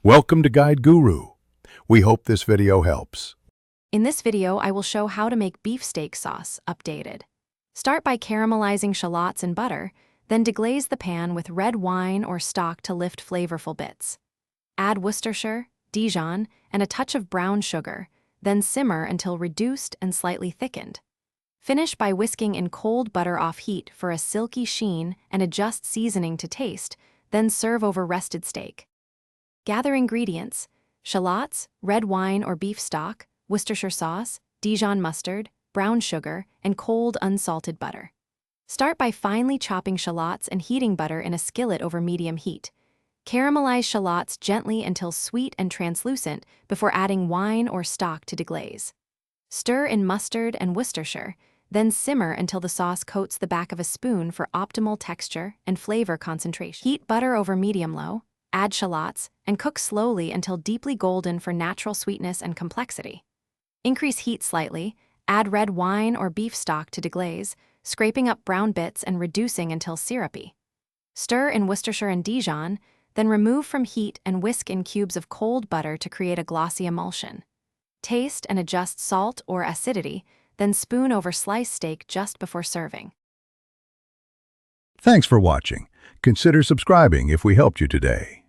Welcome to Guide Guru. We hope this video helps. In this video, I will show how to make beefsteak sauce updated. Start by caramelizing shallots in butter, then deglaze the pan with red wine or stock to lift flavorful bits. Add Worcestershire, Dijon, and a touch of brown sugar, then simmer until reduced and slightly thickened. Finish by whisking in cold butter off heat for a silky sheen and adjust seasoning to taste, then serve over rested steak. Gather ingredients: shallots, red wine or beef stock, Worcestershire sauce, Dijon mustard, brown sugar, and cold unsalted butter. Start by finely chopping shallots and heating butter in a skillet over medium heat. Caramelize shallots gently until sweet and translucent before adding wine or stock to deglaze. Stir in mustard and Worcestershire, then simmer until the sauce coats the back of a spoon for optimal texture and flavor concentration. Heat butter over medium-low, add shallots, and cook slowly until deeply golden for natural sweetness and complexity. Increase heat slightly, add red wine or beef stock to deglaze, scraping up brown bits and reducing until syrupy. Stir in Worcestershire and Dijon, then remove from heat and whisk in cubes of cold butter to create a glossy emulsion. Taste and adjust salt or acidity, then spoon over sliced steak just before serving. Thanks for watching. Consider subscribing if we helped you today.